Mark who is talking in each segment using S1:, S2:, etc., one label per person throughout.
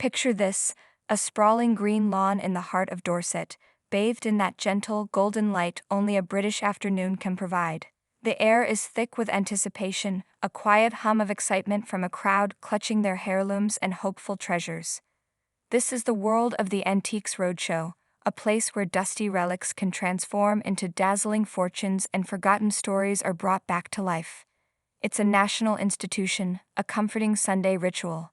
S1: Picture this, a sprawling green lawn in the heart of Dorset, bathed in that gentle, golden light only a British afternoon can provide. The air is thick with anticipation, a quiet hum of excitement from a crowd clutching their heirlooms and hopeful treasures. This is the world of the Antiques Roadshow, a place where dusty relics can transform into dazzling fortunes and forgotten stories are brought back to life. It's a national institution, a comforting Sunday ritual.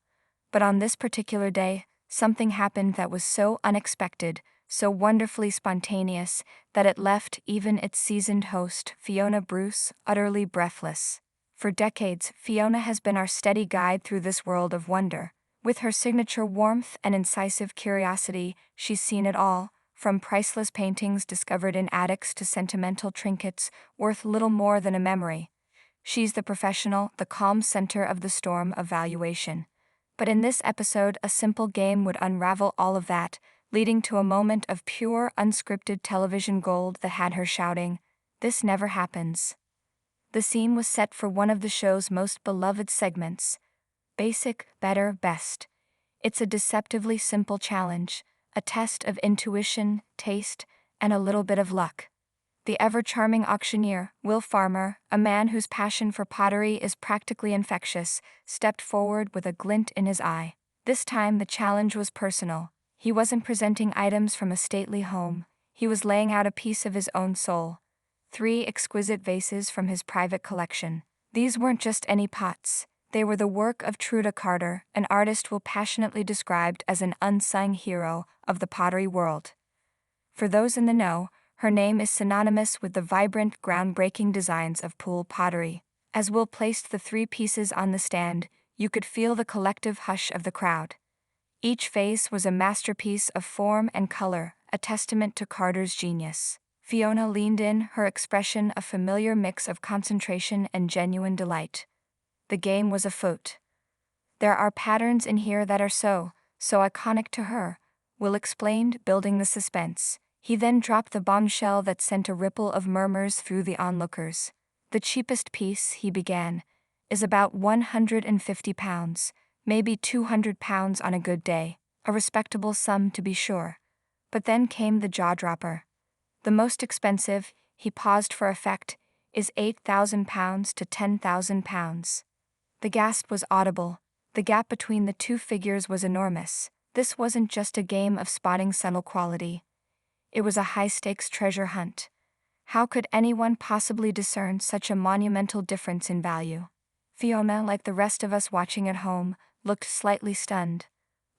S1: But on this particular day, something happened that was so unexpected, so wonderfully spontaneous, that it left even its seasoned host, Fiona Bruce, utterly breathless. For decades, Fiona has been our steady guide through this world of wonder. With her signature warmth and incisive curiosity, she's seen it all, from priceless paintings discovered in attics to sentimental trinkets worth little more than a memory. She's the professional, the calm center of the storm of valuation. But in this episode, a simple game would unravel all of that, leading to a moment of pure, unscripted television gold that had her shouting, "This never happens." The scene was set for one of the show's most beloved segments, Basic, Better, Best. It's a deceptively simple challenge, a test of intuition, taste, and a little bit of luck. The ever-charming auctioneer, Will Farmer, a man whose passion for pottery is practically infectious, stepped forward with a glint in his eye. This time the challenge was personal. He wasn't presenting items from a stately home, he was laying out a piece of his own soul. 3 exquisite vases from his private collection. These weren't just any pots. They were the work of Truda Carter, an artist Will passionately described as an unsung hero of the pottery world. For those in the know, her name is synonymous with the vibrant, groundbreaking designs of Poole pottery. As Will placed the 3 pieces on the stand, you could feel the collective hush of the crowd. Each vase was a masterpiece of form and color, a testament to Carter's genius. Fiona leaned in, her expression a familiar mix of concentration and genuine delight. The game was afoot. "There are patterns in here that are so iconic to her," Will explained, building the suspense. He then dropped the bombshell that sent a ripple of murmurs through the onlookers. "The cheapest piece," he began, "is about £150, maybe £200 on a good day, a respectable sum to be sure." But then came the jaw-dropper. "The most expensive," he paused for effect, "is £8,000 to £10,000. The gasp was audible. The gap between the 2 figures was enormous. This wasn't just a game of spotting subtle quality. It was a high-stakes treasure hunt. How could anyone possibly discern such a monumental difference in value? Fiona, like the rest of us watching at home, looked slightly stunned.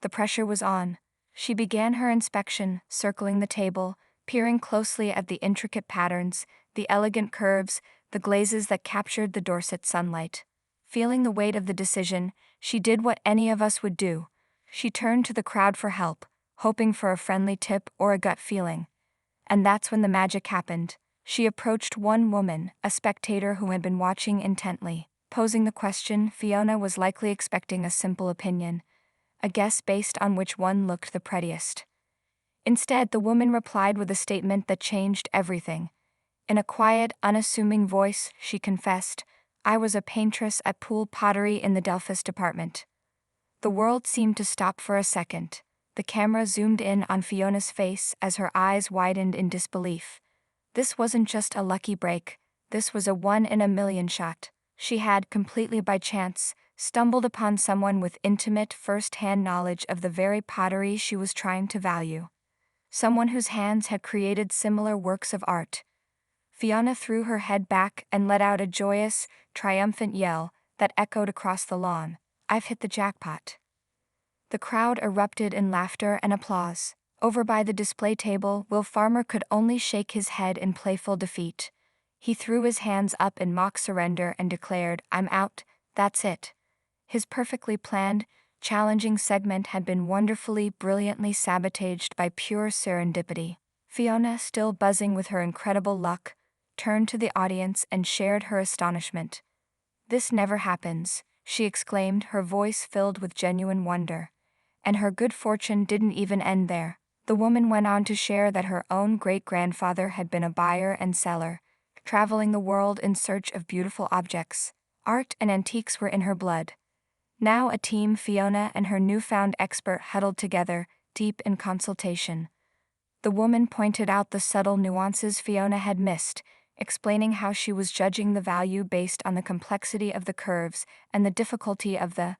S1: The pressure was on. She began her inspection, circling the table, peering closely at the intricate patterns, the elegant curves, the glazes that captured the Dorset sunlight. Feeling the weight of the decision, she did what any of us would do. She turned to the crowd for help, hoping for a friendly tip or a gut feeling. And that's when the magic happened. She approached one woman, a spectator who had been watching intently. Posing the question, Fiona was likely expecting a simple opinion, a guess based on which one looked the prettiest. Instead, the woman replied with a statement that changed everything. In a quiet, unassuming voice, she confessed, "I was a paintress at Poole Pottery in the Delphus department." The world seemed to stop for a second. The camera zoomed in on Fiona's face as her eyes widened in disbelief. This wasn't just a lucky break, this was a 1-in-a-million shot. She had, completely by chance, stumbled upon someone with intimate, first-hand knowledge of the very pottery she was trying to value. Someone whose hands had created similar works of art. Fiona threw her head back and let out a joyous, triumphant yell that echoed across the lawn. "I've hit the jackpot." The crowd erupted in laughter and applause. Over by the display table, Will Farmer could only shake his head in playful defeat. He threw his hands up in mock surrender and declared, "I'm out, that's it." His perfectly planned, challenging segment had been wonderfully, brilliantly sabotaged by pure serendipity. Fiona, still buzzing with her incredible luck, turned to the audience and shared her astonishment. "This never happens," she exclaimed, her voice filled with genuine wonder. And her good fortune didn't even end there. The woman went on to share that her own great-grandfather had been a buyer and seller, traveling the world in search of beautiful objects. Art and antiques were in her blood. Now a team, Fiona and her newfound expert huddled together, deep in consultation. The woman pointed out the subtle nuances Fiona had missed, explaining how she was judging the value based on the complexity of the curves and the difficulty of the